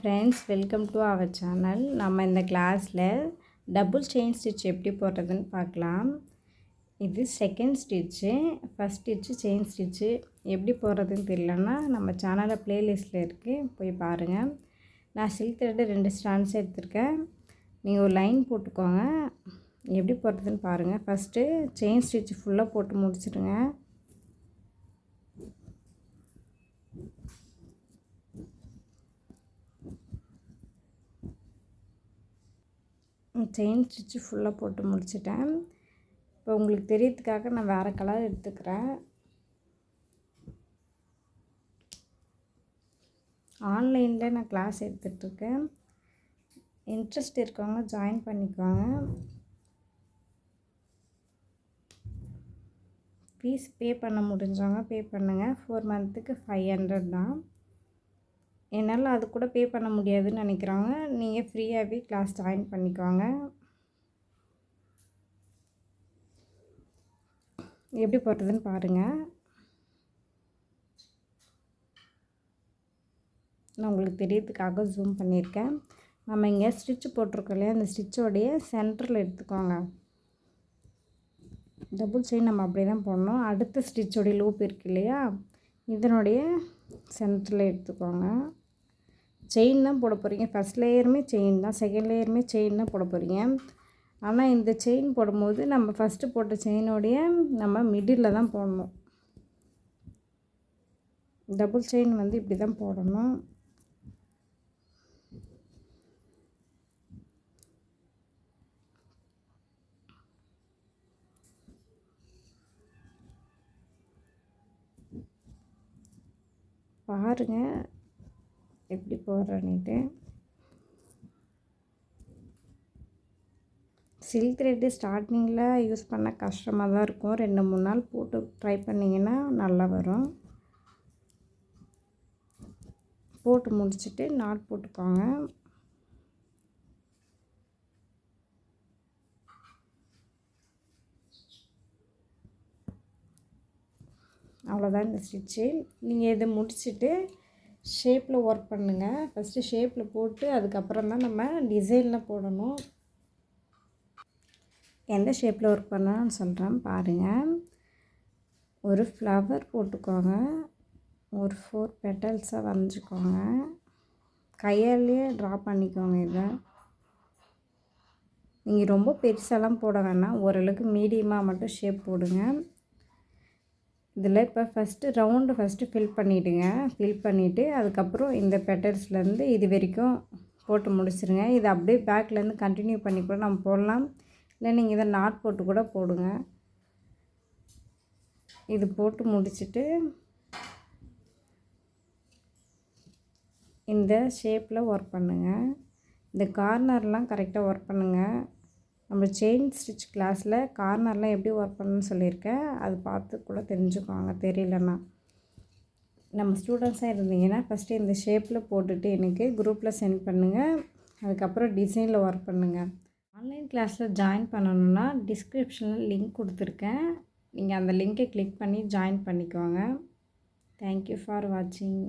Friends, welcome to our channel. நம்ம இந்த கிளாஸில் டபுள் செயின் ஸ்டிச் எப்படி போடுறதுன்னு பார்க்கலாம். இது second stitch. First stitch chain stitch எப்படி போடுறதுன்னு தெரியலன்னா நம்ம சேனலில் ப்ளேலிஸ்ட்டில் இருக்குது, போய் பாருங்கள். நான் சில்க் த்ரெட்டு 2 ஸ்டாண்ட்ஸ் எடுத்திருக்கேன். நீங்கள் ஒரு லைன் போட்டுக்கோங்க. எப்படி போடுறதுன்னு பாருங்கள். ஃபஸ்ட்டு செயின் ஸ்டிச்சு ஃபுல்லாக போட்டு முடிச்சிடுங்க. செயின் ஸ்டிச்சு ஃபுல்லாக போட்டு முடிச்சிட்டேன். இப்போ உங்களுக்கு தெரியறதுக்காக நான் வேறு கலர் எடுத்துக்கிறேன். ஆன்லைனில் நான் கிளாஸ் எடுத்துகிட்ருக்கேன். இன்ட்ரெஸ்ட் இருக்கவங்க ஜாயின் பண்ணிக்குவாங்க. ஃபீஸ் பே பண்ண முடிஞ்சவங்க பே பண்ணுங்கள். 4 மந்த்துக்கு 500 தான். என்னால் அது கூட பே பண்ண முடியாதுன்னு நினைக்கிறவங்க நீங்கள் ஃப்ரீயாகவே கிளாஸ் ஜாயின் பண்ணிக்கோங்க. எப்படி போடுறதுன்னு பாருங்கள். நான் உங்களுக்கு தெரியறதுக்காக ஜூம் பண்ணியிருக்கேன். நம்ம இங்கே ஸ்டிச்சு போட்டிருக்கோம் இல்லையா, அந்த ஸ்டிச்சோடைய சென்டரில் எடுத்துக்கோங்க. டபுள் செயின் நம்ம அப்படியே தான் போடணும். அடுத்த ஸ்டிச்சோடைய லூப் இருக்குது இல்லையா, இதனுடைய சென்டரில் எடுத்துக்கோங்க. செயின் தான் போட போகிறீங்க. ஃபஸ்ட் லேயருமே செயின் தான், செகண்ட் லேயருமே செயின் தான் போட போகிறீங்க. ஆனால் இந்த செயின் போடும்போது நம்ம ஃபஸ்ட்டு போட்ட செயினோடைய நம்ம மிடில் தான் போடணும். டபுள் செயின் வந்து இப்படி தான் போடணும். பாருங்கள் எப்படி போடுறேன்னுட்டு. சில்க் த்ரெட்டு ஸ்டார்டிங்கில் யூஸ் பண்ண கஷ்டமாக தான் இருக்கும். 2-3 நாள் போட்டு ட்ரை பண்ணிங்கன்னா நல்லா வரும். போட்டு முடிச்சுட்டு நாட் போட்டுக்கோங்க. அவ்வளோதான் இந்த ஸ்டிச்சு. நீங்கள் இதை முடிச்சுட்டு ஷேப்பில் ஒர்க் பண்ணுங்கள். ஃபஸ்ட்டு ஷேப்பில் போட்டு அதுக்கப்புறம் தான் நம்ம டிசைனில் போடணும். எந்த ஷேப்பில் ஒர்க் பண்ணணும்னு சொல்கிறேன் பாருங்கள். ஒரு ஃப்ளவர் போட்டுக்கோங்க. ஒரு 4 பெட்டல்ஸை வரைஞ்சிக்கோங்க. கையாலேயே ட்ரா பண்ணிக்கோங்க. இதை நீங்கள் ரொம்ப பெருசாலாம் போட வேணாம், ஓரளவுக்கு மீடியமாக மட்டும் ஷேப் போடுங்க. இதில் இப்போ ஃபஸ்ட்டு ரவுண்டு ஃபில் பண்ணிவிடுங்க. ஃபில் பண்ணிவிட்டு அதுக்கப்புறம் இந்த பெட்டல்ஸ்லேருந்து இது வரைக்கும் போட்டு முடிச்சிருங்க. இது அப்படியே பேக்லேருந்து கண்டினியூ பண்ணி கூட நம்ம போடலாம், இல்லை நீங்கள் இதை நாட் போட்டு கூட போடுங்க. இது போட்டு முடிச்சுட்டு இந்த ஷேப்பில் ஒர்க் பண்ணுங்கள். இந்த கார்னர்லாம் கரெக்டாக ஒர்க் பண்ணுங்கள். நம்ம செயின் ஸ்டிச் கிளாஸில் கார்னர்லாம் எப்படி ஒர்க் பண்ணணும்னு சொல்லியிருக்கேன். அது பார்த்து கூட தெரிஞ்சுக்கோங்க தெரியலன்னா. நம்ம ஸ்டூடெண்ட்ஸாக இருந்தீங்கன்னா ஃபஸ்ட்டு இந்த ஷேப்பில் போட்டுட்டு எனக்கு குரூப்பில் சென்ட் பண்ணுங்கள். அதுக்கப்புறம் டிசைனில் ஒர்க் பண்ணுங்கள். ஆன்லைன் கிளாஸில் ஜாயின் பண்ணணுன்னா டிஸ்கிரிப்ஷனில் லிங்க் கொடுத்துருக்கேன். நீங்கள் அந்த லிங்க்கை கிளிக் பண்ணி ஜாயின் பண்ணிக்கோங்க. தேங்க்யூ ஃபார் வாட்சிங்.